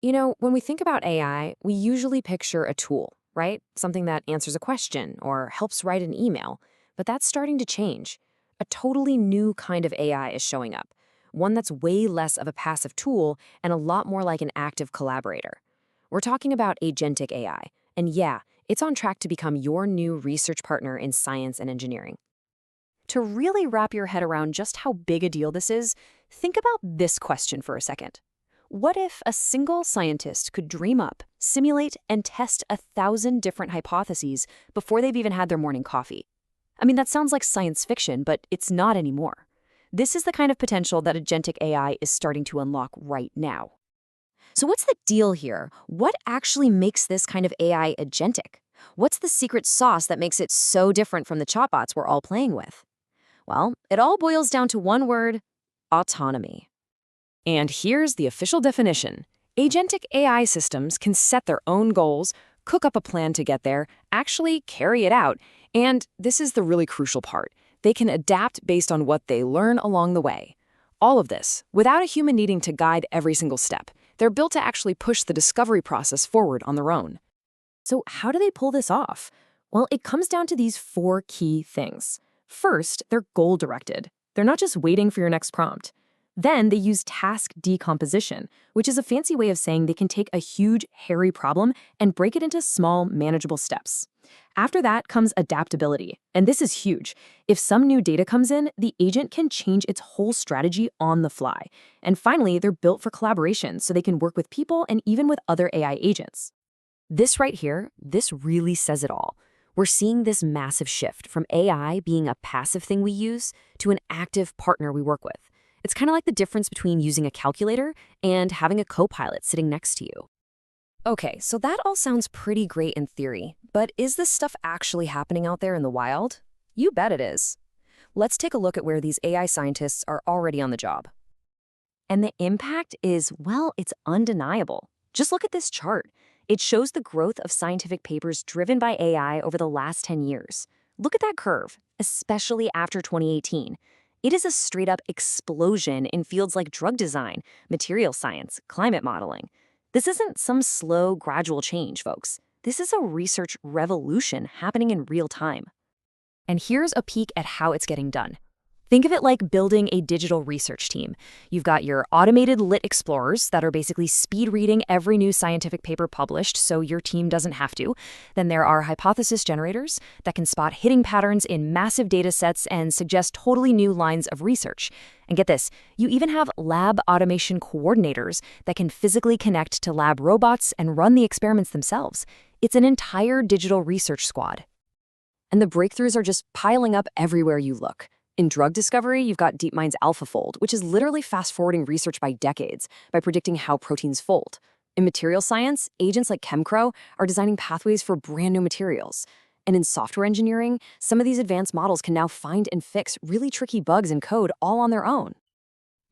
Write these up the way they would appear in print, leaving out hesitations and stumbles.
When we think about AI, we usually picture a tool, right? Something that answers a question or helps write an email. But that's starting to change. A totally new kind of AI is showing up, one that's way less of a passive tool and a lot more like an active collaborator. We're talking about agentic AI, and yeah, it's on track to become your new research partner in science and engineering. To really wrap your head around just how big a deal this is, think about this question for a second. What if a single scientist could dream up, simulate, and test 1,000 different hypotheses before they've even had their morning coffee? I mean, that sounds like science fiction, but it's not anymore. This is the kind of potential that agentic AI is starting to unlock right now. So, what's the deal here? What actually makes this kind of AI agentic? What's the secret sauce that makes it so different from the chatbots we're all playing with? Well, it all boils down to one word: autonomy. And here's the official definition. Agentic AI systems can set their own goals, cook up a plan to get there, actually carry it out, and this is the really crucial part. They can adapt based on what they learn along the way. All of this, without a human needing to guide every single step. They're built to actually push the discovery process forward on their own. So, how do they pull this off? Well, it comes down to these four key things. First, they're goal-directed. They're not just waiting for your next prompt. Then they use task decomposition, which is a fancy way of saying they can take a huge, hairy problem and break it into small, manageable steps. After that comes adaptability, and this is huge. If some new data comes in, the agent can change its whole strategy on the fly. And finally, they're built for collaboration, so they can work with people and even with other AI agents. This right here, this really says it all. We're seeing this massive shift from AI being a passive thing we use to an active partner we work with. It's kind of like the difference between using a calculator and having a co-pilot sitting next to you. Okay, so that all sounds pretty great in theory, but is this stuff actually happening out there in the wild? You bet it is. Let's take a look at where these AI scientists are already on the job. And the impact is, well, it's undeniable. Just look at this chart. It shows the growth of scientific papers driven by AI over the last 10 years. Look at that curve, especially after 2018. It is a straight-up explosion in fields like drug design, material science, climate modeling. This isn't some slow, gradual change, folks. This is a research revolution happening in real time. And here's a peek at how it's getting done. Think of it like building a digital research team. You've got your automated lit explorers that are basically speed reading every new scientific paper published so your team doesn't have to. Then there are hypothesis generators that can spot hidden patterns in massive data sets and suggest totally new lines of research. And get this, you even have lab automation coordinators that can physically connect to lab robots and run the experiments themselves. It's an entire digital research squad. And the breakthroughs are just piling up everywhere you look. In drug discovery, you've got DeepMind's AlphaFold, which is literally fast-forwarding research by decades by predicting how proteins fold. In material science, agents like ChemCrow are designing pathways for brand new materials. And in software engineering, some of these advanced models can now find and fix really tricky bugs in code all on their own.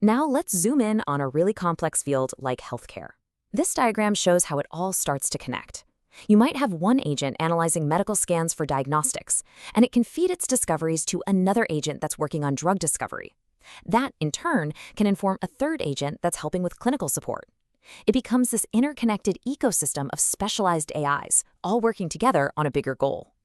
Now let's zoom in on a really complex field like healthcare. This diagram shows how it all starts to connect. You might have one agent analyzing medical scans for diagnostics, and it can feed its discoveries to another agent that's working on drug discovery. That, in turn, can inform a third agent that's helping with clinical support. It becomes this interconnected ecosystem of specialized AIs, all working together on a bigger goal.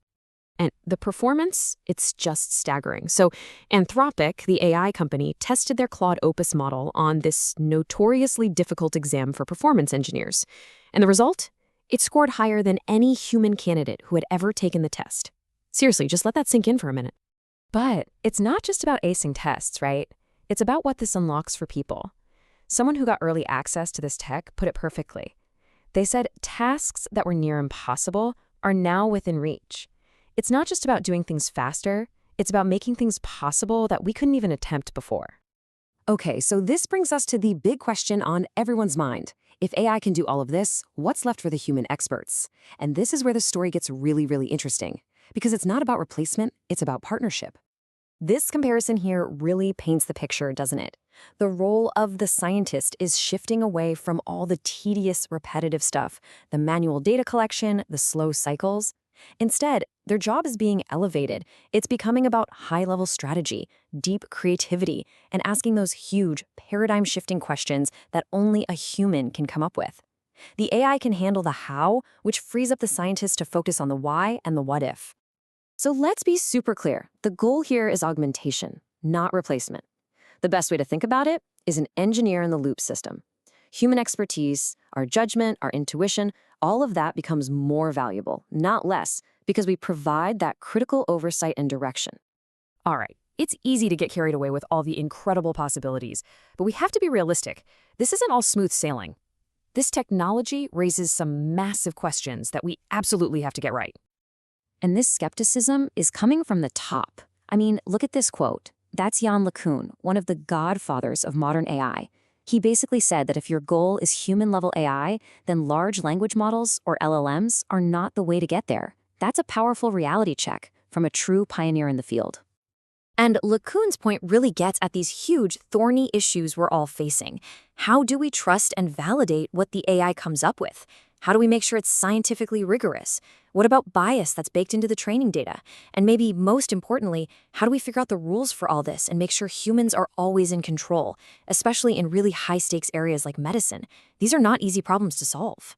And the performance, it's just staggering. So Anthropic, the AI company, tested their Claude Opus model on this notoriously difficult exam for performance engineers. And the result? It scored higher than any human candidate who had ever taken the test. Seriously, just let that sink in for a minute. But it's not just about acing tests, right? It's about what this unlocks for people. Someone who got early access to this tech put it perfectly. They said tasks that were near impossible are now within reach. It's not just about doing things faster, it's about making things possible that we couldn't even attempt before. Okay, so this brings us to the big question on everyone's mind. If AI can do all of this, what's left for the human experts? And this is where the story gets really, really interesting. Because it's not about replacement, it's about partnership. This comparison here really paints the picture, doesn't it? The role of the scientist is shifting away from all the tedious, repetitive stuff, the manual data collection, the slow cycles. Instead, their job is being elevated. It's becoming about high-level strategy, deep creativity, and asking those huge, paradigm-shifting questions that only a human can come up with. The AI can handle the how, which frees up the scientists to focus on the why and the what if. So let's be super clear. The goal here is augmentation, not replacement. The best way to think about it is an engineer-in-the-loop system. Human expertise, our judgment, our intuition, all of that becomes more valuable, not less, because we provide that critical oversight and direction. All right, it's easy to get carried away with all the incredible possibilities, but we have to be realistic. This isn't all smooth sailing. This technology raises some massive questions that we absolutely have to get right. And this skepticism is coming from the top. I mean, look at this quote. That's Jan LeCun, one of the godfathers of modern AI. He basically said that if your goal is human-level AI, then large language models, or LLMs, are not the way to get there. That's a powerful reality check from a true pioneer in the field. And LeCun's point really gets at these huge, thorny issues we're all facing. How do we trust and validate what the AI comes up with? How do we make sure it's scientifically rigorous? What about bias that's baked into the training data? And maybe most importantly, how do we figure out the rules for all this and make sure humans are always in control, especially in really high-stakes areas like medicine? These are not easy problems to solve.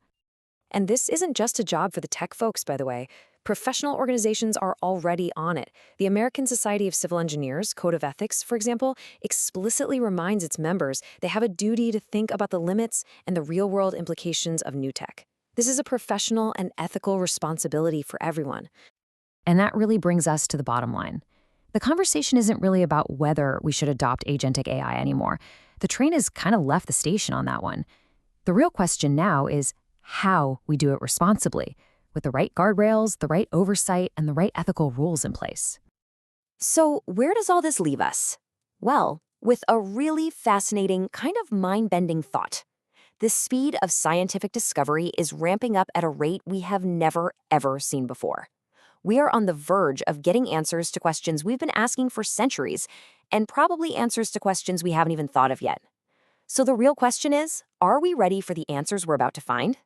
And this isn't just a job for the tech folks, by the way. Professional organizations are already on it. The American Society of Civil Engineers Code of Ethics, for example, explicitly reminds its members they have a duty to think about the limits and the real-world implications of new tech. This is a professional and ethical responsibility for everyone. And that really brings us to the bottom line. The conversation isn't really about whether we should adopt agentic AI anymore. The train has kind of left the station on that one. The real question now is how we do it responsibly, with the right guardrails, the right oversight, and the right ethical rules in place. So where does all this leave us? Well, with a really fascinating, kind of mind-bending thought. The speed of scientific discovery is ramping up at a rate we have never, ever seen before. We are on the verge of getting answers to questions we've been asking for centuries, and probably answers to questions we haven't even thought of yet. So the real question is, are we ready for the answers we're about to find?